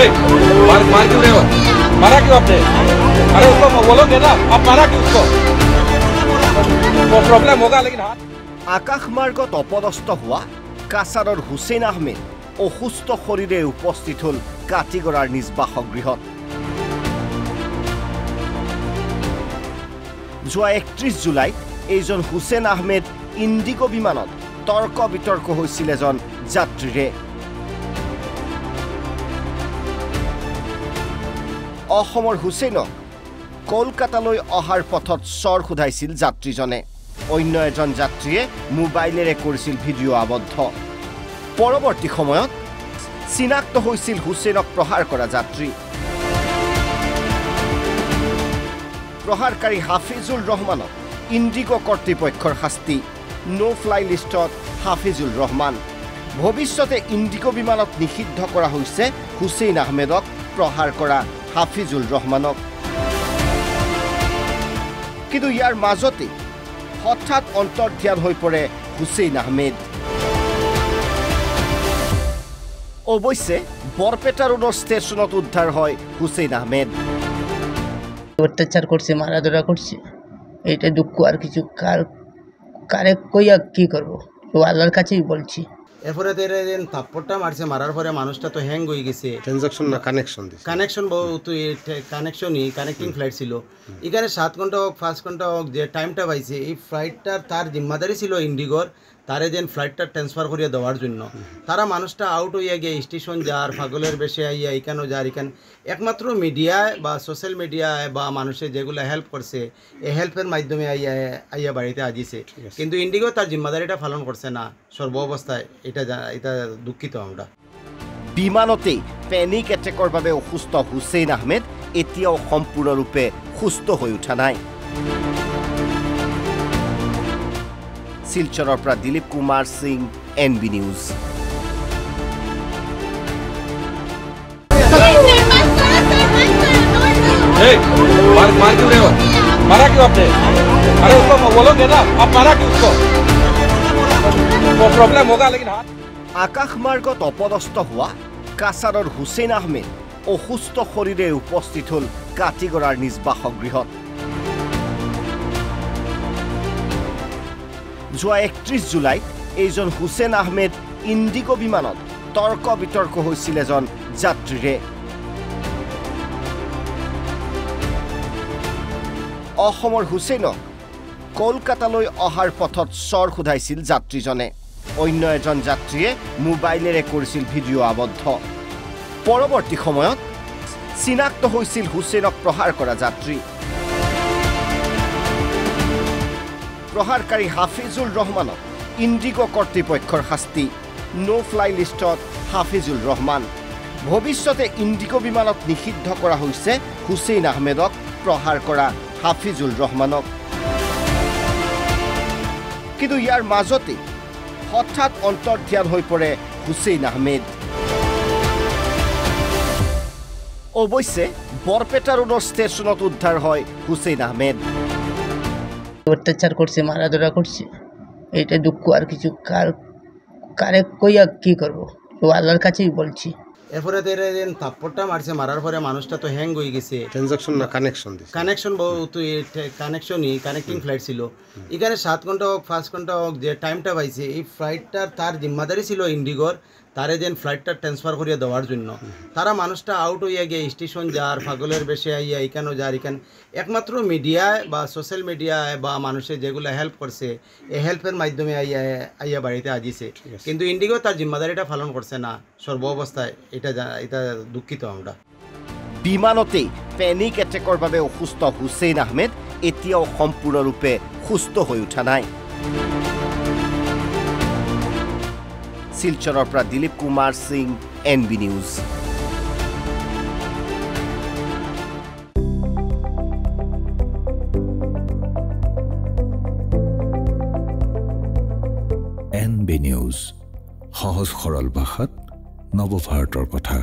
मार क्यों रहे हो? मारा क्यों आपने? अरे उसको बोलोगे ना, आप मारा क्यों उसको? वो प्रॉब्लम होगा लेकिन हाथ আকাশমাৰ্গত অপদস্থ হোৱা কাছাৰৰ হুছেইন আহমেদ অসুস্থ শৰীৰে উপস্থিত হ'ল কাটিগড়াৰ নিজ বাসগৃহত। যোৱা ৩১ জুলাইত এইজন হুছেইন আহমেদ ইণ্ডিগো বিমানত তৰ্ক বিতৰ্ক হৈছিল এজন যাত্ৰীৰে। অসমৰ হুছেইনক কলকাতালৈ অহাৰ পথত চৰ সোধাইছিল যাত্ৰীজনে। অন্য এজন যাত্ৰীয়ে মোবাইলেৰে কৰিছিল ভিডিঅ' আবদ্ধ। পৰৱৰ্তী সময়ত চিনাক্ত হৈছিল হুছেইনক প্ৰহাৰ কৰা যাত্ৰী। প্ৰহাৰকাৰী হাফিজুল ৰহমানক ইণ্ডিগো কৰ্তৃপক্ষৰ শাস্তি। ন' ফ্লাই লিষ্টত হাফিজুল ৰহমান। ভৱিষ্যতে ইণ্ডিগো বিমানত নিষিদ্ধ কৰা হৈছে হুছেইন আহমেদক প্ৰহাৰ কৰা হাফিজুল ৰহমানক। কিন্তু ইয়াৰ মাজতে হঠাৎ অন্তৰ্ধান হৈ পৰে হুছেইন আহমেদ। অৱশ্যে বৰপেটা ৰোডৰ ষ্টেচনত উদ্ধাৰ হয় হুছেইন আহমেদ। অত্যাচার করছে, মারাধরা করছে, এইটা দুঃখ আর কিছু কারে কইয়া কি করবো, তো আল্লাহর কাছেই বলছি। এরপরে থাপ্পড়টা মারছে, মারার পরে মানুষটা তো হ্যাং হয়ে গেছে। ট্রানজাকশন না কানেকশন কানেকশন কানেকশনই কানেক্টিং ফ্লাইট ছিল। এখানে 7 ঘন্টা হোক 5 ঘন্টা হোক যে টাইমটা পাইছে, এই ফ্লাইটটার তার জিম্মাদারি ছিল ইন্ডিগোর, তারে যেন ফ্লাইটটা ট্রান্সফার করিয়া দেওয়ার জন্য। তারা মানুষটা আউট হইয়া গিয়ে স্টেশন যার পাগলের বেশে আইয়া এখানেও যার এখানে একমাত্র মিডিয়ায় বা সোশ্যাল মিডিয়ায় বা মানুষের যেগুলো হেল্প করছে, এই হেল্পের মাধ্যমে আইয়া বাড়িতে আজিছে। কিন্তু ইন্ডিগো তার জিম্মাদারিটা পালন করছে না সর্ব অবস্থায়। এটা দুঃখিত আমরা। বিমানতেই পেনিক এটেকৰ বাবে অসুস্থ হুছেইন আহমেদ এতিয়াও সম্পূৰ্ণৰূপে সুস্থ হৈ উঠা নাই। শিলচৰৰ পৰা দিলীপ কুমাৰ সিং, NB নিউজ। मार क्यों रहे हो? मारा क्यों आपने? अरे उसको बोलोगे ना, आप मारा क्यों उसको? वो प्रॉब्लम होगा लेकिन हाथ আকাশমাৰ্গত অপদস্থ হোৱা কাছাৰৰ হুছেইন আহমেদ অসুস্থ শৰীৰে উপস্থিত হ'ল কাটিগড়াৰ নিজ বাসগৃহত। যোৱা ৩১ জুলাইত এইজন হুছেইন আহমেদ ইণ্ডিগো বিমানত তৰ্ক বিতৰ্ক হৈছিল এজন যাত্ৰীৰে। অসমৰ হুছেইনক কলকাতালৈ অহাৰ পথত চৰ সোধাইছিল যাত্ৰীজনে। অন্য এজন যাত্ৰীয়ে মোবাইলেৰে কৰিছিল ভিডিঅ' আবদ্ধ। পৰৱৰ্তী সময়ত চিনাক্ত হৈছিল হুছেইনক প্ৰহাৰ কৰা যাত্ৰী। প্ৰহাৰকাৰী হাফিজুল ৰহমানক ইণ্ডিগো কৰ্তৃপক্ষৰ শাস্তি। ন' ফ্লাই লিষ্টত হাফিজুল ৰহমান। ভৱিষ্যতে ইণ্ডিগো বিমানত নিষিদ্ধ কৰা হৈছে হুছেইন আহমেদক প্ৰহাৰ কৰা হাফিজুল ৰহমানক। কিন্তু ইয়াৰ মাজতে হঠাৎ অন্তৰ্ধান হৈ পৰে হুছেইন আহমেদ। অৱশ্যে বৰপেটা ৰোডৰ ষ্টেচনত উদ্ধাৰ হয় হুছেইন আহমেদ। অত্যাচার করছে, মারাধরা করছে, এইটা দুঃখ আর কিছু কারে কইয়া কি করবো, তো আল্লাহর কাছেই বলছি। এরপরে থাপ্পড়টা মারছে, মারার পরে মানুষটা তো হ্যাং হয়ে গেছে। ট্রানজাকশন না কানেকশন কানেকশনই কানেক্টিং ফ্লাইট ছিল। এখানে 7 ঘন্টা হোক 5 ঘন্টা হোক যে টাইমটা পাইছে, এই ফ্লাইটটার তার জিম্মাদারি ছিল ইন্ডিগোর, তারে যেন ফ্লাইটটা ট্রান্সফার করিয়া দেওয়ার জন্য। তারা মানুষটা আউট হইয়া গিয়ে স্টেশন যার পাগলের বেশে আইয়া এখানেও যার এখানে একমাত্র মিডিয়ায় বা সোশ্যাল মিডিয়ায় বা মানুষের যেগুলো হেল্প করছে, এই হেল্পের মাধ্যমে আইয়া বাড়িতে আজিছে। কিন্তু ইন্ডিগো তার জিম্মাদারিটা পালন করছে না সর্ব অবস্থায়। এটা দুঃখিত আমরা। বিমানতেই পেনিক এটেকৰ বাবে অসুস্থ হুছেইন আহমেদ এতিয়াও সম্পূৰ্ণৰূপে সুস্থ হৈ উঠা নাই। শিলচৰৰ পৰা Dilip Kumar Singh, NB news. NB news, সহজ সৰল ভাষাত নৱভাৰতৰ কথা।